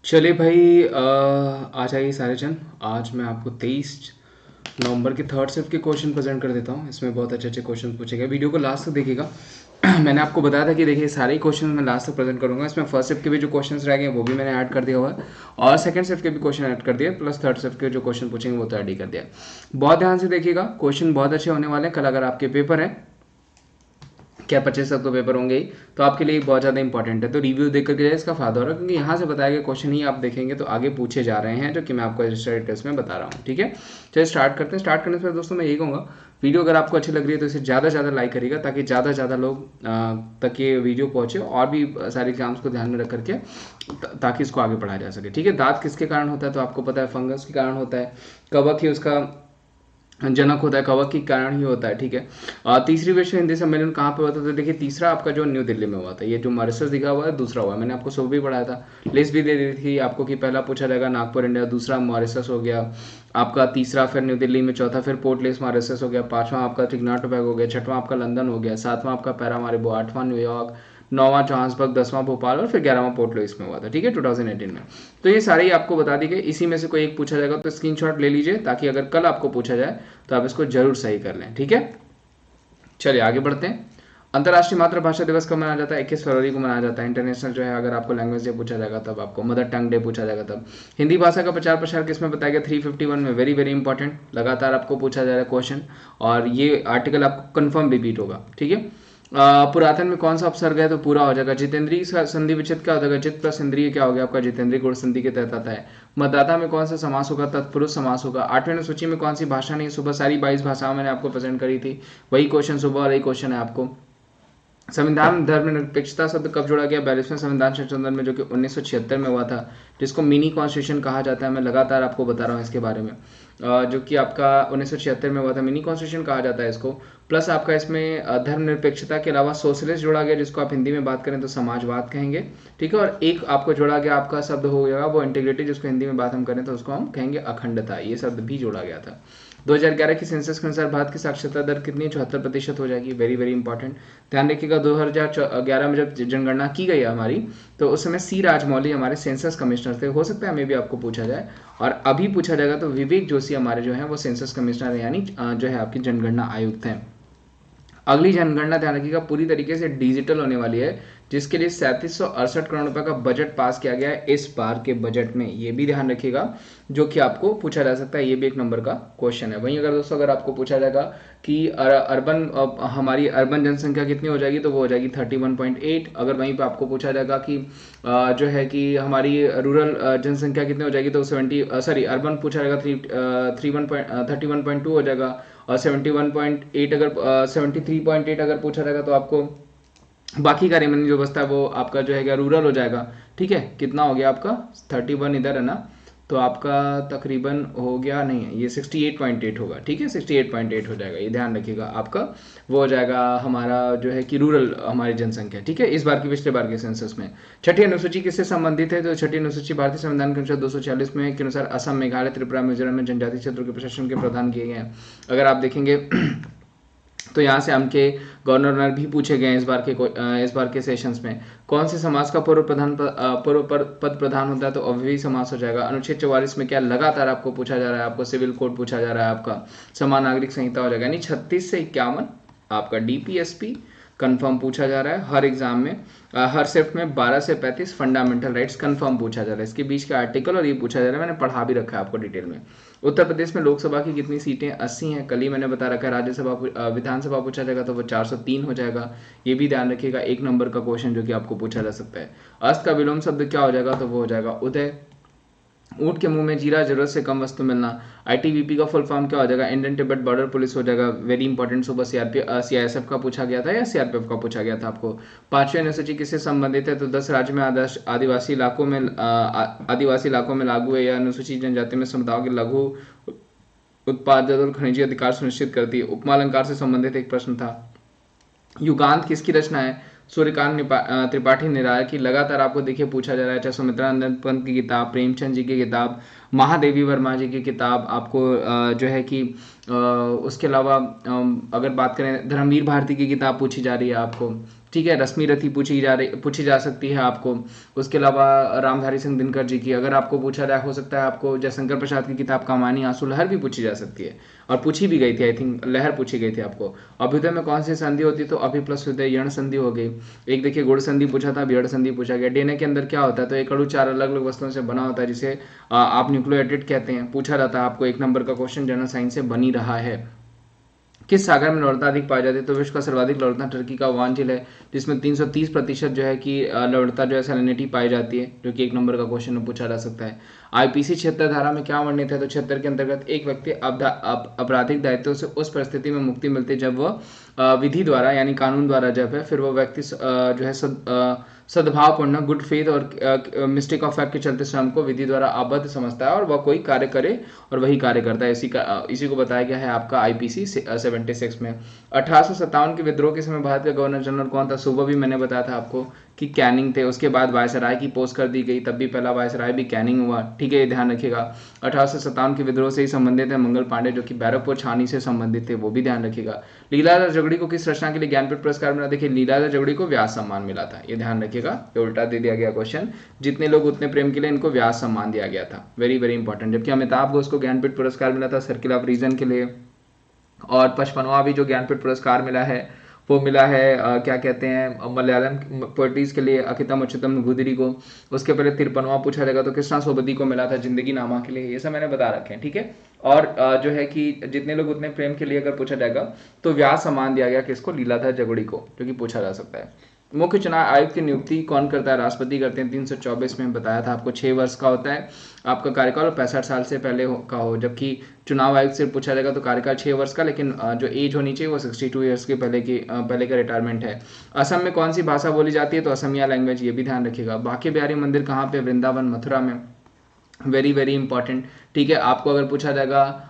चलिए भाई, आ जाइए सारे जन। आज मैं आपको 23 नवंबर के थर्ड शिफ्ट के क्वेश्चन प्रेजेंट कर देता हूँ। इसमें बहुत अच्छे अच्छे क्वेश्चन पूछे गए। वीडियो को लास्ट तक देखिएगा। मैंने आपको बताया था कि देखिए सारे ही क्वेश्चन मैं लास्ट तक प्रेजेंट करूंगा। इसमें फर्स्ट शिफ्ट के भी जो क्वेश्चन रह गए वो भी मैंने ऐड कर दिया हुआ है, और सेकंड शिफ्ट के भी क्वेश्चन ऐड कर दिए, प्लस थर्ड शिफ्ट के जो क्वेश्चन पूछेंगे वो तो ऐड ही कर दिया। बहुत ध्यान से देखिएगा, क्वेश्चन बहुत अच्छे होने वाले हैं। कल अगर आपके पेपर है, क्या 25 तक तो पेपर होंगे ही, तो आपके लिए बहुत ज़्यादा इंपॉर्टेंट है। तो रिव्यू देख करके इसका फायदा हो रहा है, क्योंकि यहाँ से बताए गए क्वेश्चन ही आप देखेंगे तो आगे पूछे जा रहे हैं, जो कि मैं आपको रजिस्टर्ड टेस्ट में बता रहा हूँ। ठीक है, चलिए स्टार्ट करते हैं। स्टार्ट करने से पहले दोस्तों मैं यही कहूँगा, वीडियो अगर आपको अच्छी लग रही है तो इसे ज़्यादा से ज़्यादा लाइक करिएगा, ताकि ज़्यादा से ज़्यादा लोग तक ये वीडियो पहुँचे, और भी सारे एग्जाम्स को ध्यान में रख करके ताकि इसको आगे बढ़ाया जा सके। ठीक है, दांत किसके कारण होता है तो आपको पता है, फंगस के कारण होता है। कवक ही उसका जनक होता है, कवक के कारण ही होता है। ठीक है, तीसरी विश्व हिंदी सम्मेलन कहाँ पे हुआ था तो देखिए तीसरा आपका जो न्यू दिल्ली में हुआ था। ये जो मॉरिशस दिखा हुआ है दूसरा हुआ है। मैंने आपको सुबह भी पढ़ाया था, लिस्ट भी दे दी थी आपको कि पहला पूछा जाएगा नागपुर इंडिया, दूसरा मॉरिशस हो गया आपका, तीसरा फिर न्यू दिल्ली में, चौथा फिर पोर्ट लेस मॉरिशस हो गया, पांचवा आपका ट्रिग्नाट टोबैगो हो गया, छठवां आपका लंदन हो गया, सातवां आपका पैरामारिबो, आठवां न्यूयॉर्क, नौवां जोहान्सबर्ग, 10वां भोपाल, और फिर 11वां पोर्ट लुइस में हुआ था। ठीक है, 2018 में। तो ये सारे ही आपको बता दी गई। इसी में से कोई एक पूछा जाएगा तो स्क्रीनशॉट ले लीजिए, ताकि अगर कल आपको पूछा जाए तो आप इसको जरूर सही कर लें। ठीक है, चलिए आगे बढ़ते हैं। अंतर्राष्ट्रीय मातृभाषा दिवस कब मनाया जाता है? 21 फरवरी को मनाया जाता है। इंटरनेशनल जो है, अगर आपको लैंग्वेज डे पूछा जाएगा तब, आपको मदर टंग डे पूछा जाएगा तब। हिंदी भाषा का प्रचार प्रसार किसमें बताया गया? 351 में। वेरी वेरी इंपॉर्टेंट, लगातार आपको पूछा जा रहा है क्वेश्चन, और ये आर्टिकल आपको कंफर्म रिपीट होगा। ठीक है, पुरातन में कौन सा उपसर्ग है तो पूरा हो जाएगा। जितेंद्रीय संधि विच्छेद क्या हो जाएगा? जित प्लस इंद्रिय क्या हो गया आपका? जितेंद्रीय गुण संधि के तहत आता है। मतदाता में कौन सा समास होगा? तत्पुरुष समास होगा। 8वें अनुसूची में कौन सी भाषा नहीं? सुबह सारी 22 भाषाओं मैंने आपको प्रेजेंट करी थी, वही क्वेश्चन सुबह और वही क्वेश्चन है आपको। संविधान धर्मनिरपेक्षता शब्द कब जोड़ा गया? 42वें संविधान संशोधन में, जो कि 1976 में हुआ था, जिसको मिनी कॉन्स्टिट्यूशन कहा जाता है। मैं लगातार आपको बता रहा हूँ इसके बारे में, जो कि आपका 1976 में हुआ था, मिनी कॉन्स्टिट्यूशन कहा जाता है इसको। प्लस आपका इसमें धर्मनिरपेक्षता के अलावा सोशलिस्ट जोड़ा गया, जिसको आप हिंदी में बात करें तो समाजवाद कहेंगे। ठीक है, और एक आपको जोड़ा गया आपका शब्द हो गया वो इंटीग्रिटी, जिसको हिंदी में बात हम करें तो उसको हम कहेंगे अखंडता। ये शब्द भी जोड़ा गया था। 2011 की सेंसस के अनुसार भारत की साक्षरता दर कितनी? 74% हो जाएगी। वेरी वेरी इंपॉर्टेंट, ध्यान रखिएगा। 2011 में जब जनगणना की गई हमारी, तो उस समय सी राजमौली हमारे सेंसस कमिश्नर थे। हो सकता है मे भी आपको पूछा जाए, और अभी पूछा जाएगा तो विवेक जोशी हमारे जो है वो सेंसस कमिश्नर, यानी जो है आपकी जनगणना आयुक्त हैं। अगली जनगणना ध्यान रखिएगा पूरी तरीके से डिजिटल होने वाली है, जिसके लिए 3768 करोड़ रुपए का बजट पास किया गया है इस बार के बजट में। ये भी ध्यान रखिएगा, जो कि आपको पूछा जा सकता है। ये भी एक नंबर का क्वेश्चन है। वहीं अगर दोस्तों अगर आपको पूछा जाएगा कि अर्बन हमारी अर्बन जनसंख्या कितनी हो जाएगी, तो वो हो जाएगी 31.8। अगर वहीं पे आपको पूछा जाएगा कि जो है कि हमारी रूरल जनसंख्या कितनी हो जाएगी, तो 70 अर्बन पूछा जाएगा 31.2 हो जाएगा। और 71.8 अगर 73.8 अगर पूछा जाएगा तो आपको बाकी का रिमेनिंग जो बचता है वो आपका जो है रूरल हो जाएगा। ठीक है, कितना हो गया आपका? 31 इधर है ना, तो आपका तकरीबन हो गया, नहीं है ये 68.8 होगा। ठीक है, 68.8 हो जाएगा, ये ध्यान रखिएगा आपका। वो हो जाएगा हमारा जो है कि रूरल हमारी जनसंख्या। ठीक है, इस बार की पिछले बार के सेंसस में। छठी अनुसूची किससे संबंधित है? तो छठी अनुसूची भारतीय संविधान के अनुच्छेद 240 में के अनुसार असम, मेघालय, त्रिपुरा, मिजोरम में जनजातीय क्षेत्रों के प्रशासन के प्रावधान किए गए हैं। अगर आप देखेंगे तो यहाँ से हमके गवर्नर भी पूछे गए हैं इस बार के सेशंस में। कौन से समाज का पूर्व पद प्रधान होता है? तो अव्ययी समास हो जाएगा। अनुच्छेद 44 में क्या लगातार आपको पूछा जा रहा है? आपको सिविल कोड पूछा जा रहा है, आपका समान नागरिक संहिता हो जाएगा। यानी 36 से 51 आपका डीपीएसपी कंफर्म पूछा जा रहा है हर एग्जाम में। हर शिफ्ट में 12 से 35 फंडामेंटल राइट्स कंफर्म पूछा जा रहा है। इसके बीच का आर्टिकल और ये पूछा जा रहा है, मैंने पढ़ा भी रखा है आपको डिटेल में। उत्तर प्रदेश में लोकसभा की कितनी सीटें? 80 हैं, कल ही मैंने बता रखा है। राज्यसभा विधानसभा पूछा जाएगा तो वो 403 हो जाएगा। ये भी ध्यान रखिएगा, एक नंबर का क्वेश्चन जो कि आपको पूछा जा सकता है। अस्त का विलोम शब्द क्या हो जाएगा? तो वो हो जाएगा उदय। ऊँट के मुंह में जीरा, जरूरत से कम वस्तु मिलना। आईटीबीपी का फुल फॉर्म क्या हो जाएगा? इंडियन तिब्बत बॉर्डर पुलिस हो जाएगा। वेरी इंपॉर्टेंट, सुबह सीआईएसएफ का पूछा गया था या सीआरपीएफ का पूछा गया था आपको। 5वीं अनुसूची किससे संबंधित है? तो 10 राज्य में आदिवासी इलाकों में लागू है। यह अनुसूचित जनजाति में समुदायों के लघु उत्पादन और खनिजीय अधिकार सुनिश्चित करती है। उपमालंकार से संबंधित एक प्रश्न था। युगांत किसकी रचना है? सूर्यकांत त्रिपाठी निराय की। लगातार आपको देखिए पूछा जा रहा है, चाहे सुमित्रानंद पंत की किताब, प्रेमचंद जी की किताब, महादेवी वर्मा जी की किताब, आपको जो है कि उसके अलावा अगर बात करें धर्मवीर भारती की किताब पूछी जा रही है आपको। ठीक है। रश्मि रथी पूछी जा सकती है आपको। उसके अलावा रामधारी सिंह दिनकर जी की अगर आपको पूछा जाए, हो सकता है आपको जयशंकर प्रसाद की किताब कमानी आंसू लहर भी पूछी जा सकती है, और पूछी भी गई थी, आई थिंक लहर पूछी गई थी आपको। अभ्युदय में कौन सी संधि होती है, तो अभि प्लस उदय यण संधि हो गई। एक देखिए गुड़ संधि पूछा था, बियड़ संधि पूछा गया। डीएनए के अंदर क्या होता है, तो एक अणु 4 अलग अलग वस्तुओं से बना होता है, जिसे आप न्यूक्लियोटाइड कहते हैं। पूछा जाता है आपको, 1 नंबर का क्वेश्चन जनरल साइंस से बनी रहा है। किस सागर में लवणता अधिक पाई जाती है, तो विश्व का सर्वाधिक लवणता टर्की का वान झील है, जिसमें 330% जो है कि लवणता जो है सैलिनिटी पाई जाती है, जो कि 1 नंबर का क्वेश्चन में पूछा जा सकता है। आईपीसी 76 धारा में क्या वर्णित है, तो 76 के अंतर्गत एक व्यक्ति आपराधिक दायित्व से उस परिस्थिति में मुक्ति मिलती है जब वह विधि द्वारा यानी कानून द्वारा जब है, फिर वो व्यक्ति जो है सद्भावपूर्ण गुड फेथ और मिस्टेक ऑफ फैक्ट के चलते स्वयं को विधि द्वारा आबद्ध समझता है और वह कोई कार्य करे और वही कार्य करता है। इसी को बताया गया है आपका आईपीसी 76 में। 1857 के विद्रोह के समय भारत का गवर्नर जनरल कौन था, सुबह भी मैंने बताया था आपको कि कैनिंग थे। उसके बाद वायसराय की पोस्ट कर दी गई, तब भी पहला वायसराय भी कैनिंग हुआ। ठीक है, ये ध्यान रखिएगा। 1857 के विद्रोह से ही संबंधित है मंगल पांडे, जो कि बैरकपुर छावनी से संबंधित थे, वो भी ध्यान रखिएगा। लीलाधर झगड़ी को किस रचना के लिए ज्ञानपीठ पुरस्कार मिला, देखिए लीलाधर झगड़ी को व्यास सम्मान मिला था, ये ध्यान रखिएगा। ये उल्टा दे दिया गया क्वेश्चन, जितने लोग उतने प्रेम के लिए इनको व्यास सम्मान दिया गया था, वेरी वेरी इंपॉर्टेंट। जबकि अमिताभ घोष को ज्ञानपीठ पुरस्कार मिला था सर्किल ऑफ रीजन के लिए। और 55वां भी जो ज्ञानपीठ पुरस्कार मिला है वो मिला है क्या कहते हैं मलयालम पोइट्रीज के लिए अकितम उच्चतम गुदरी को। उसके पहले 53वां पूछा जाएगा तो कृष्णा सोबती को मिला था जिंदगी नामा के लिए। ये सब मैंने बता रखे हैं, ठीक है। और जो है कि जितने लोग उतने प्रेम के लिए अगर पूछा जाएगा तो व्यास सम्मान दिया गया किसको, लीलाधर झगड़ी को, जो कि पूछा जा सकता है। मुख्य चुनाव आयुक्त की नियुक्ति कौन करता है, राष्ट्रपति करते हैं। 324 में बताया था आपको, 6 वर्ष का होता है आपका कार्यकाल और 65 साल से पहले का हो। जबकि चुनाव आयुक्त से पूछा जाएगा तो कार्यकाल 6 वर्ष का, लेकिन जो एज होनी चाहिए वो 62 ईयर्स के पहले का रिटायरमेंट है। असम में कौन सी भाषा बोली जाती है, तो असमिया लैंग्वेज, ये भी ध्यान रखिएगा। बांके बिहारी मंदिर कहाँ पे, वृंदावन मथुरा में, वेरी वेरी इंपॉर्टेंट। ठीक है, आपको अगर पूछा जाएगा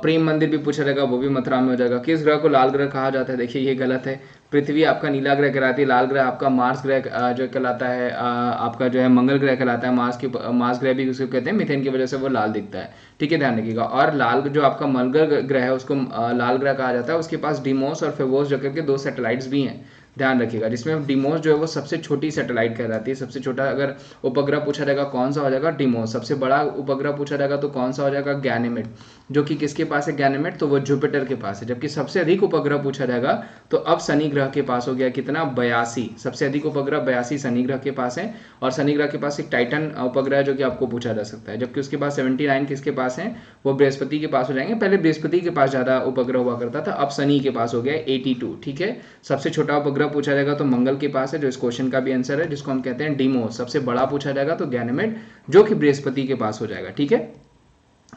प्रेम मंदिर भी पूछा जाएगा, वो भी मथुरा में हो जाएगा। किस ग्रह को लाल ग्रह कहा जाता है, देखिए ये गलत है। पृथ्वी आपका नीला ग्रह कहलाती है, लाल ग्रह आपका मार्स ग्रह जो कहलाता है, आपका जो है मंगल ग्रह कहलाता है। मार्स ग्रह भी उसको कहते हैं, मिथेन की वजह से वो लाल दिखता है, ठीक है, ध्यान रखिएगा। और लाल जो आपका मंगल ग्रह है उसको लाल ग्रह कहा जाता है। उसके पास डिमोस और फेवोस जो करके 2 सैटेलाइट्स भी हैं, ध्यान रखिएगा। जिसमें डिमोस जो है वो सबसे छोटी सैटेलाइट कहलाती है। सबसे छोटा अगर उपग्रह पूछा जाएगा कौन सा हो जाएगा, डिमोस। सबसे बड़ा उपग्रह पूछा जाएगा तो कौन सा हो जाएगा, गैनीमेड, जो कि किसके पास है गैनीमेड, तो वो जुपिटर के पास है। जबकि सबसे अधिक उपग्रह पूछा जाएगा तो अब शनि ग्रह के पास हो गया, कितना, 82। सबसे अधिक उपग्रह 82 शनि ग्रह के पास है। और शनि ग्रह के पास एक टाइटन उपग्रह है जो कि आपको पूछा जा सकता है। जबकि उसके पास 79 किसके पास है, वो बृहस्पति के पास हो जाएंगे। पहले बृहस्पति के पास ज्यादा उपग्रह हुआ करता था, अब शनि के पास हो गया 82, ठीक है। सबसे छोटा उपग्रह पूछा जाएगा तो मंगल के पास है, जो इस क्वेश्चन का भी आंसर है, जिसको हम कहते हैं डिमोस। सबसे बड़ा पूछा जाएगा तो गैनीमेड, जो कि बृहस्पति के पास हो जाएगा, ठीक है।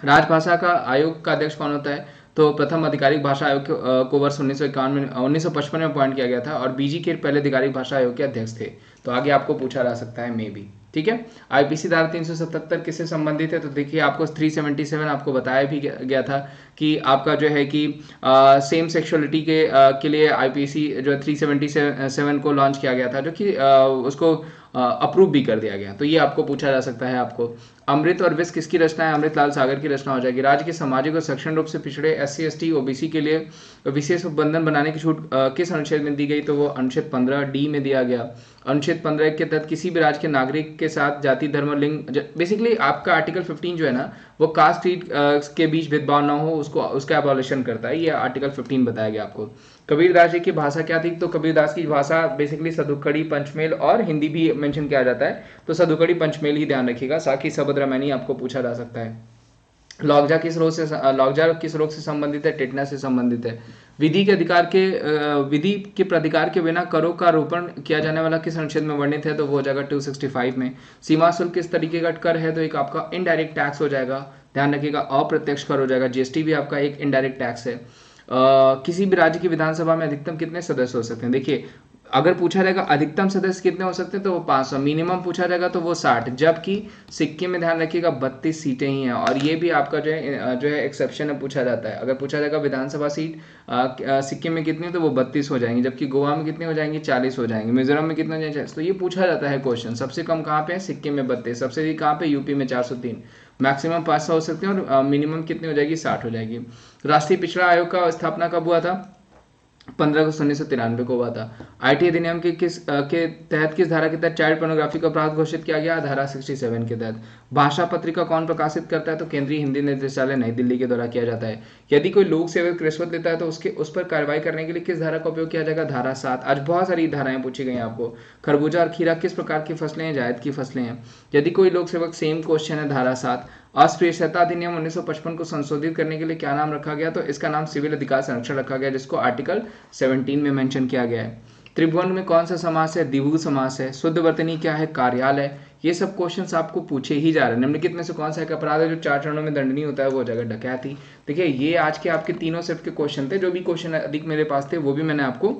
राजभाषा का आयोग का अध्यक्ष कौन होता है, तो प्रथम आधिकारिक भाषा आयोग को वर्ष 1955 में अपॉइंट किया गया था और बीजी के पहले आधिकारिक भाषा आयोग के अध्यक्ष थे। तो आगे आपको पूछा जा सकता है, मे बी, ठीक है। आईपीसी धारा 377 किससे संबंधित है, तो देखिए आपको 377 आपको बताया भी गया था कि आपका जो है कि सेम सेक्सुअलिटी के लिए आईपीसी जो 377 को लॉन्च किया गया था, जो कि उसको अप्रूव भी कर दिया गया। तो ये आपको पूछा जा सकता है। आपको अमृत और विष किसकी रचना है, अमृतलाल सागर की रचना हो जाएगी। राज्य के सामाजिक और शैक्षणिक रूप से पिछड़े SC ST OBC के लिए विशेष उपबंधन बनाने की छूट किस अनुच्छेद में दी गई, तो वो अनुच्छेद 15D में दिया गया। अनुच्छेद 15 के तहत किसी भी राज्य के नागरिक के साथ जाति धर्म लिंग, बेसिकली आपका आर्टिकल 15 जो है ना वो कास्ट क्रीड के बीच भेदभाव ना हो उसका एबॉलिशन करता है। ये आर्टिकल 15 बताया गया आपको। कबीरदास जी की भाषा क्या थी, तो कबीरदास की भाषा बेसिकली सदुकड़ी पंचमेल और हिंदी भी मेंशन किया जाता है, तो सदुकड़ी पंचमेल ही ध्यान रखिएगा। साकी सभद्रमैनी आपको पूछा जा सकता है। लॉकजा किस रोग से संबंधित है, टेटनस से संबंधित है। विधि के प्राधिकार के बिना करों का आरोपण किया जाने वाला किस अनुच्छेद में वर्णित है, तो वो हो जाएगा 265 में। सीमा शुल्क किस तरीके का कर है, तो एक आपका इनडायरेक्ट टैक्स हो जाएगा, ध्यान रखिएगा। अप्रत्यक्ष कर हो जाएगा, GST भी आपका एक इनडायरेक्ट टैक्स है। किसी भी राज्य की विधानसभा में अधिकतम कितने सदस्य हो सकते हैं, देखिए अगर पूछा जाएगा अधिकतम सदस्य कितने हो सकते हैं तो वो 500, मिनिमम पूछा जाएगा तो वो 60। जबकि सिक्किम में ध्यान रखिएगा 32 सीटें ही हैं, और ये भी आपका जो है एक्सेप्शन है, पूछा जाता है। अगर पूछा जाएगा विधानसभा सीट सिक्किम में कितनी, तो वो 32 हो जाएंगी। जबकि गोवा में कितने हो जाएंगी, 40 हो जाएंगे। मिजोरम में कितने हो जाएंगे, तो ये पूछा जाता है क्वेश्चन। सबसे कम कहाँ पे है, सिक्किम में 32। सबसे अधिक कहाँ पे, यूपी में 403। मैक्सिमम 500 हो सकते हैं और मिनिमम कितनी हो जाएगी, 60 हो जाएगी। राष्ट्रीय पिछड़ा आयोग का स्थापना कब हुआ था, 15 अगस्त 1993 को हुआ था। आईटी अधिनियम के तहत किस धारा के तहत चाइल्ड पोर्नोग्राफी का अपराध घोषित किया गया? धारा 67 के तहत। भाषा पत्रिका कौन प्रकाशित करता है? तो केंद्रीय हिंदी निर्देशालय नई दिल्ली के द्वारा किया जाता है। यदि कोई लोक सेवक रिश्वत लेता है तो उस पर कार्रवाई करने के लिए किस धारा का उपयोग किया जाएगा? धारा 7। आज बहुत सारी धाराएं पूछी गई आपको। खरबूजा और खीरा किस प्रकार की फसलें हैं? जायद की फसलें हैं। यदि कोई लोक सेवक, सेम क्वेश्चन है, धारा 7। अस्पृश्यता अधिनियम 1955 को संशोधित करने के लिए क्या नाम रखा गया? तो इसका नाम सिविल अधिकार संरक्षण रखा गया, जिसको आर्टिकल 17 में मेंशन किया गया है। त्रिभुवन में कौन सा समास है? द्विभुज समास है। शुद्ध वर्तनी क्या है? कार्यालय। ये सब क्वेश्चंस आपको पूछे ही जा रहे हैं। निम्नलिखित में से कौन सा एक अपराध है जो 4 चरणों में दंडनीय होता है? वो हो जाएगा डकैती। देखिए, ये आज के आपके तीनों सेट के क्वेश्चन थे। जो भी क्वेश्चन अधिक मेरे पास थे वो भी मैंने आपको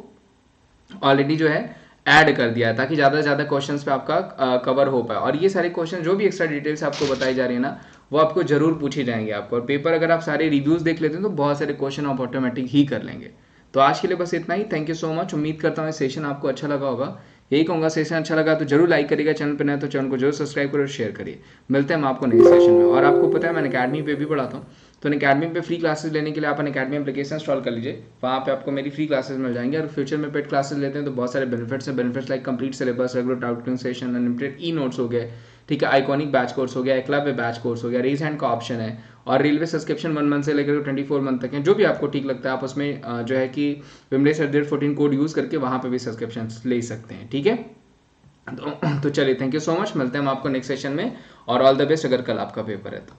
ऑलरेडी जो है ऐड कर दिया है, ताकि ज़्यादा से ज़्यादा क्वेश्चंस पे आपका कवर हो पाए। और ये सारे क्वेश्चन जो भी एक्स्ट्रा डिटेल्स आपको बताई जा रही है ना, वो आपको जरूर पूछी जाएंगे आपको। और पेपर अगर आप सारे रिव्यूज देख लेते हैं तो बहुत सारे क्वेश्चन आप ऑटोमेटिक ही कर लेंगे। तो आज के लिए बस इतना ही। Thank you so much. उम्मीद करता हूँ सेशन आपको अच्छा लगा होगा। यही कहूँगा, सेशन अच्छा लगा तो जरूर लाइक करिएगा, चैनल पर नए तो चैनल को जरूर सब्सक्राइब करो और शेयर करिए। मिलते हैं हम आपको नए सेशन में। और आपको पता है मैं अकेडमी पे भी पढ़ाता हूँ, तो अकेडमी पे फ्री क्लासेस लेने के लिए आप अकेडमी एप्लीकेशन इंस्टॉल कर लीजिए। वहाँ पे आपको मेरी फ्री क्लासेस मिल जाएंगे। और फ्यूचर में पेड क्लासेस लेते हैं तो बहुत सारे बेनिफिट्स हैं। Benefits like complete syllabus, regular doubting session, unlimited e notes हो गए, ठीक है, आइकॉनिक बैच कोर्स हो गया, एकलव्य बैच कोर्स हो गया, रेज हैंड का ऑप्शन है, और रेलवे सब्सक्रिप्शन 1 मंथ से लेकर 24 मंथ तक है। जो भी आपको ठीक लगता है आप उसमें जो है कि विमलेश@14 कोड यूज़ करके वहाँ पे भी सब्सक्रिप्शन ले सकते हैं, ठीक है। तो चलिए, थैंक यू सो मच। मिलते हैं हम आपको नेक्स्ट सेशन में। और ऑल द बेस्ट अगर कल आपका पेपर है तो।